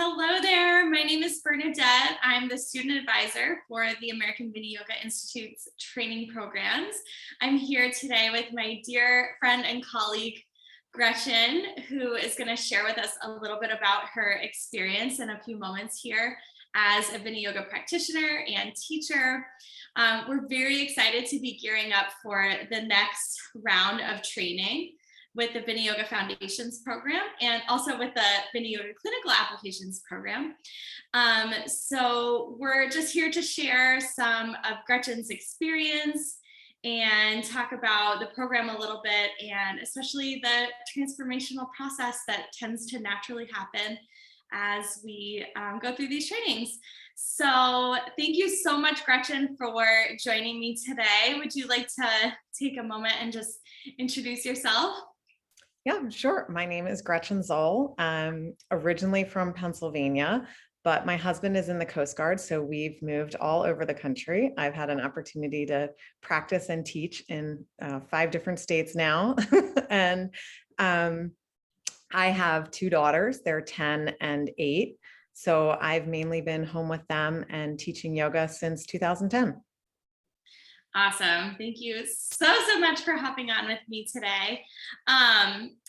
Hello there. My name is Bernadette. I'm the student advisor for the American Vinyoga Institute's training programs. I'm here today with my dear friend and colleague, Gretchen, who is going to share with us a little bit about her experience in a few moments here as a Vinyoga practitioner and teacher. We're very excited to be gearing up for the next round of training with the Vinyoga Foundations Program and also with the Vinyoga Clinical Applications Program. So we're just here to share some of Gretchen's experience and talk about the program a little bit, and especially the transformational process that tends to naturally happen as we go through these trainings. So thank you so much, Gretchen, for joining me today. Would you like to take a moment and just introduce yourself? Yeah, sure. My name is Gretchen Zoll. I'm originally from Pennsylvania, but my husband is in the Coast Guard, so we've moved all over the country. I've had an opportunity to practice and teach in 5 different states now. And I have 2 daughters. They're 10 and 8. So I've mainly been home with them and teaching yoga since 2010. Awesome. Thank you so much for hopping on with me today.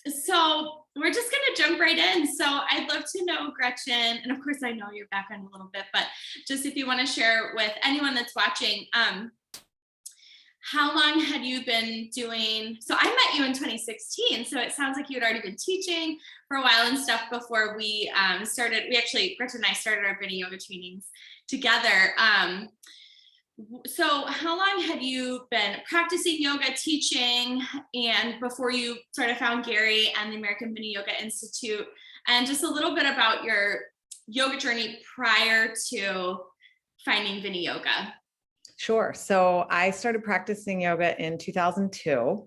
So we're just going to jump right in. So I'd love to know, Gretchen, and of course I know your background a little bit, but just if you want to share with anyone that's watching, how long had you been doing, so I met you in 2016, so it sounds like you had already been teaching for a while and stuff before we started. Gretchen and I started our Vinyoga trainings together. So how long had you been practicing yoga, teaching, and before you sort of found Gary and the American Vinyoga Institute, and just a little bit about your yoga journey prior to finding Vinyoga? Sure. So I started practicing yoga in 2002.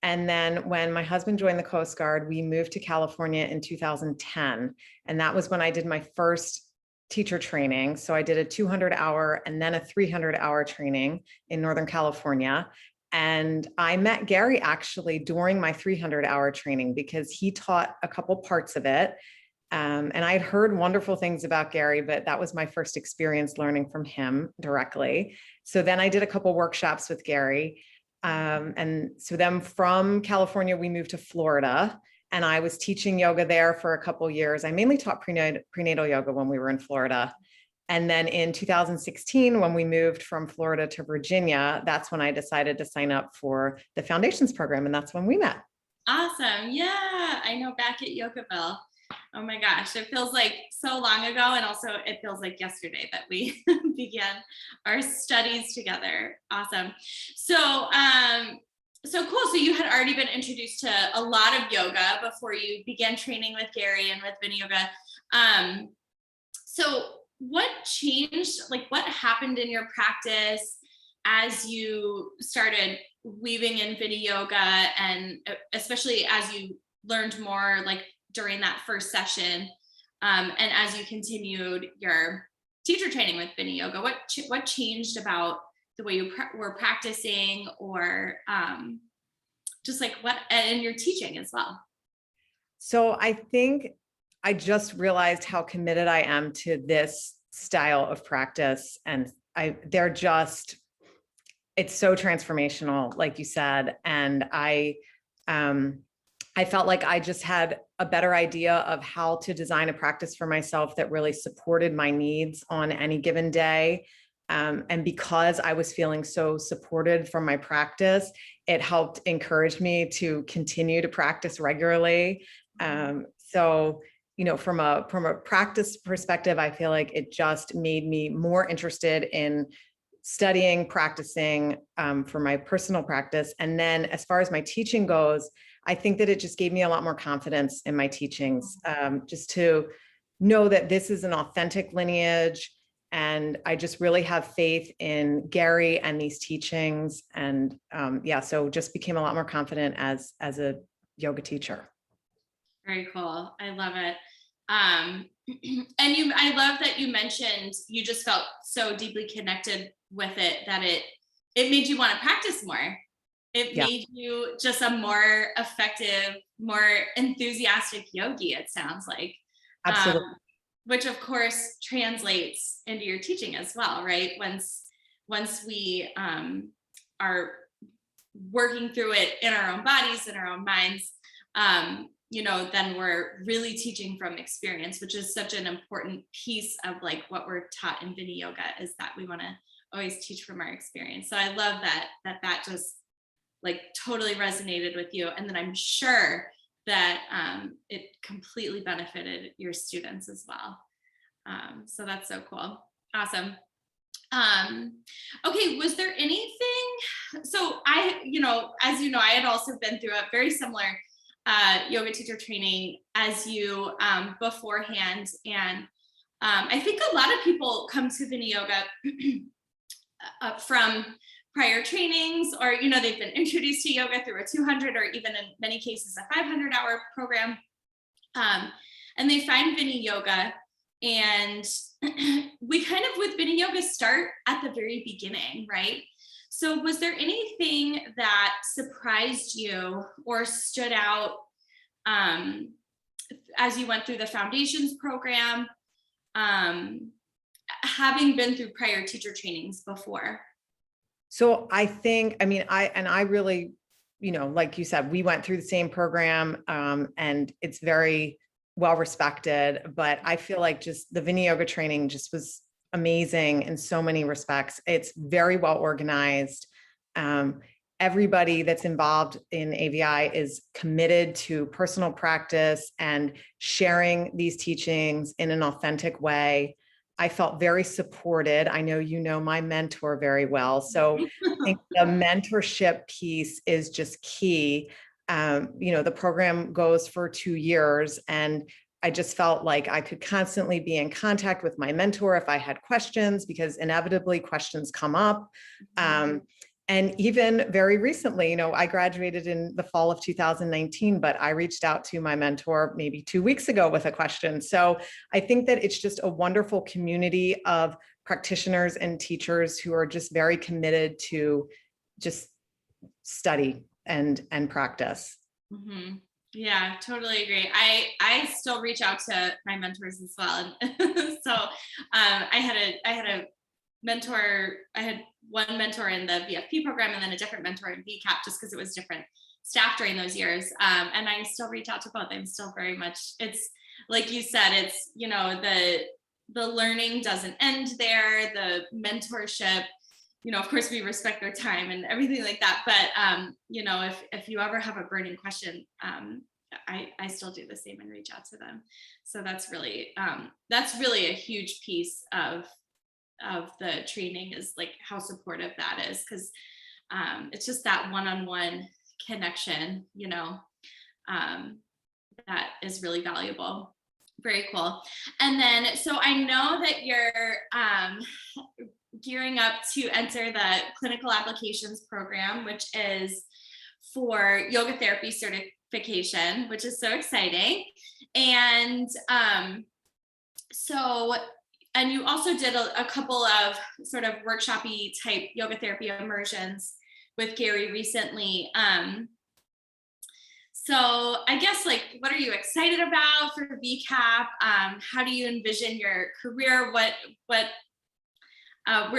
And then when my husband joined the Coast Guard, we moved to California in 2010. And that was when I did my first teacher training. So I did a 200-hour and then a 300-hour training in Northern California. And I met Gary actually during my 300-hour training because he taught a couple parts of it. And I'd heard wonderful things about Gary, but that was my first experience learning from him directly. So then I did a couple workshops with Gary. And so then from California, we moved to Florida. And I was teaching yoga there for a couple of years. I mainly taught prenatal yoga when we were in Florida. And then in 2016, when we moved from Florida to Virginia, that's when I decided to sign up for the Foundations Program. And that's when we met. Awesome. Yeah, I know, back at Yogaville. Oh my gosh, it feels like so long ago. And also it feels like yesterday that we began our studies together. Awesome. So cool. So you had already been introduced to a lot of yoga before you began training with Gary and with Vinyoga. So what changed? Like, what happened in your practice as you started weaving in Vinyoga, and especially as you learned more, like during that first session, and as you continued your teacher training with Vinyoga? What changed about the way you were practicing, or just like what, and your teaching as well? So I think I just realized how committed I am to this style of practice. And it's so transformational, like you said. And I felt like I just had a better idea of how to design a practice for myself that really supported my needs on any given day. And because I was feeling so supported from my practice, it helped encourage me to continue to practice regularly. So, from a practice perspective, I feel like it just made me more interested in studying, practicing for my personal practice. And then as far as my teaching goes, I think that it just gave me a lot more confidence in my teachings, just to know that this is an authentic lineage. And I just really have faith in Gary and these teachings. And so just became a lot more confident as a yoga teacher. Very cool. I love it. And I love that you mentioned you just felt so deeply connected with it that it made you want to practice more. It made you just a more effective, more enthusiastic yogi, it sounds like. Absolutely. which of course translates into your teaching as well, right? Once we are working through it in our own bodies, in our own minds, then we're really teaching from experience, which is such an important piece of like what we're taught in Vinyoga, is that we want to always teach from our experience. So I love that just like totally resonated with you. And then I'm sure that it completely benefited your students as well. So that's so cool. Awesome. Okay, was there anything, so as you know, I had also been through a very similar yoga teacher training as you beforehand. And I think a lot of people come to Vinyoga from prior trainings, or, they've been introduced to yoga through a 200 or even in many cases a 500-hour program. And they find Vinyoga, and we kind of with Vinyoga start at the very beginning, right? So was there anything that surprised you or stood out as you went through the Foundations program, having been through prior teacher trainings before? So I think, I really, like you said, we went through the same program, and it's very well respected, but I feel like just the Vinyoga training just was amazing in so many respects. It's very well organized. Everybody that's involved in AVI is committed to personal practice and sharing these teachings in an authentic way. I felt very supported. I know you know my mentor very well. So I think the mentorship piece is just key. The program goes for 2 years, and I just felt like I could constantly be in contact with my mentor if I had questions, because inevitably questions come up. And even very recently, I graduated in the fall of 2019, but I reached out to my mentor maybe 2 weeks ago with a question. So I think that it's just a wonderful community of practitioners and teachers who are just very committed to just study and practice. Mm-hmm. Yeah, totally agree. I still reach out to my mentors as well. And so I had a mentor. I had one mentor in the VFP program and then a different mentor in VCAP, just because it was different staff during those years. And I still reach out to both. I'm still very much, it's like you said, it's, the learning doesn't end there. The mentorship, of course we respect their time and everything like that. But, if you ever have a burning question, I still do the same and reach out to them. So that's really a huge piece of the training, is like how supportive that is, because it's just that one-on-one connection, that is really valuable. Very cool. And then, so I know that you're gearing up to enter the clinical applications program, which is for yoga therapy certification, which is so exciting. And and you also did a couple of sort of workshop-y type yoga therapy immersions with Gary recently. So I guess, like, what are you excited about for VCAP? How do you envision your career? Where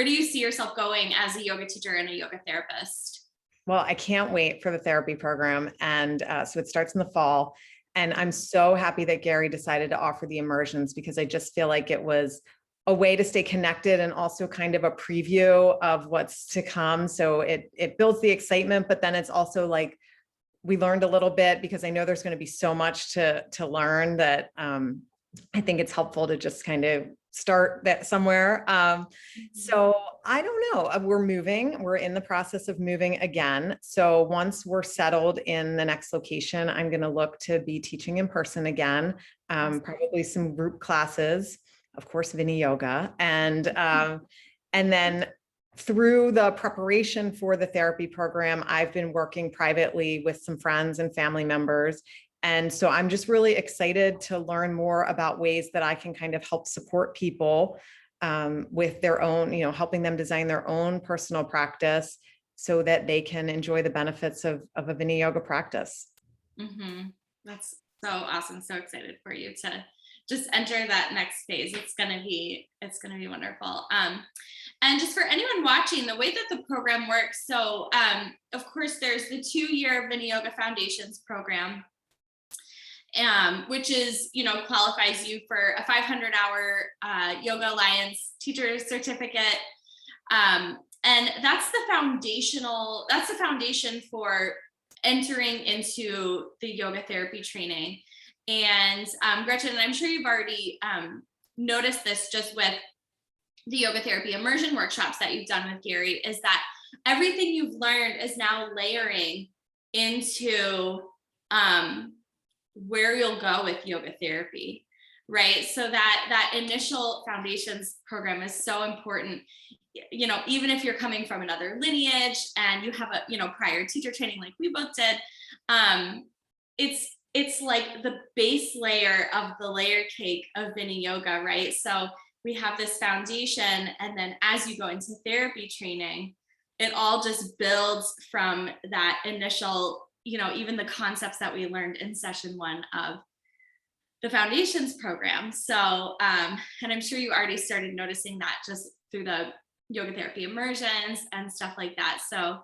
do you see yourself going as a yoga teacher and a yoga therapist? Well, I can't wait for the therapy program. And so it starts in the fall. And I'm so happy that Gary decided to offer the immersions, because I just feel like it was a way to stay connected and also kind of a preview of what's to come. So it builds the excitement, but then it's also like, we learned a little bit, because I know there's going to be so much to learn that I think it's helpful to just kind of start that somewhere. So I don't know, we're in the process of moving again. So once we're settled in the next location, I'm going to look to be teaching in person again, probably some group classes, of course, Vinyoga, and then through the preparation for the therapy program, I've been working privately with some friends and family members. And so I'm just really excited to learn more about ways that I can kind of help support people with their own, helping them design their own personal practice so that they can enjoy the benefits of a Vinyoga practice. Mm-hmm. That's so awesome. So excited for you to just enter that next phase. It's gonna be wonderful. And just for anyone watching, the way that the program works, so of course there's the 2-year Vinyoga Foundations Program, which is, qualifies you for a 500-hour Yoga Alliance teacher certificate. And that's the foundation for entering into the yoga therapy training. And Gretchen, I'm sure you've already noticed this just with the yoga therapy immersion workshops that you've done with Gary, is that everything you've learned is now layering into where you'll go with yoga therapy, right? So that initial foundations program is so important. Even if you're coming from another lineage and you have a, prior teacher training like we both did, it's like the base layer of the layer cake of Vinyoga, right? So we have this foundation, and then as you go into therapy training, it all just builds from that initial, even the concepts that we learned in session 1 of the foundations program. So, and I'm sure you already started noticing that just through the yoga therapy immersions and stuff like that. So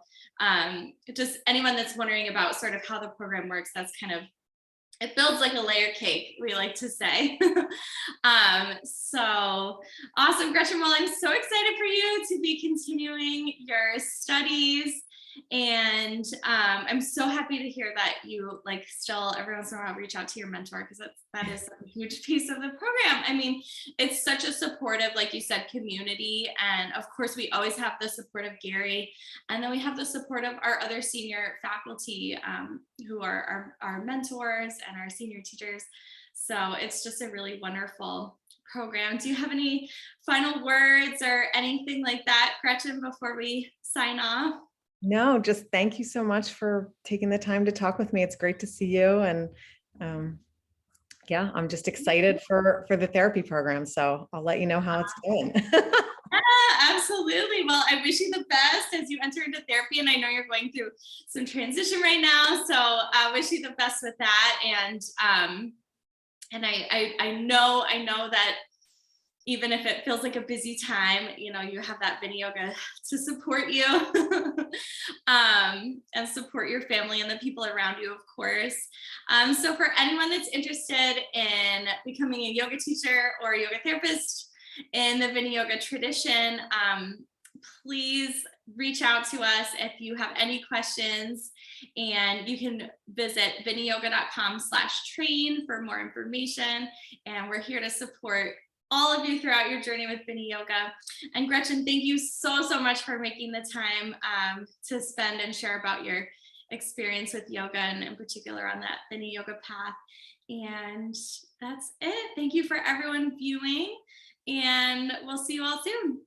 just anyone that's wondering about sort of how the program works, that's kind of, it builds like a layer cake, we like to say. So awesome, Gretchen. Well, I'm so excited for you to be continuing your studies. And I'm so happy to hear that you still every once in a while reach out to your mentor, because that is a huge piece of the program. I mean, it's such a supportive, like you said, community. And of course, we always have the support of Gary. And then we have the support of our other senior faculty who are our mentors and our senior teachers. So it's just a really wonderful program. Do you have any final words or anything like that, Gretchen, before we sign off? No, just thank you so much for taking the time to talk with me. It's great to see you. And yeah, I'm just excited for the therapy program. So I'll let you know how it's going. Yeah, absolutely. Well, I wish you the best as you enter into therapy. And I know you're going through some transition right now. So I wish you the best with that. And I know that even if it feels like a busy time, you have that Vinyoga to support you and support your family and the people around you, of course. So for anyone that's interested in becoming a yoga teacher or a yoga therapist in the Vinyoga tradition, please reach out to us if you have any questions, and you can visit vinyoga.com/train for more information. And we're here to support all of you throughout your journey with Vinyoga. And Gretchen, thank you so much for making the time to spend and share about your experience with yoga, and in particular on that Vinyoga path. And that's it. Thank you for everyone viewing, and we'll see you all soon.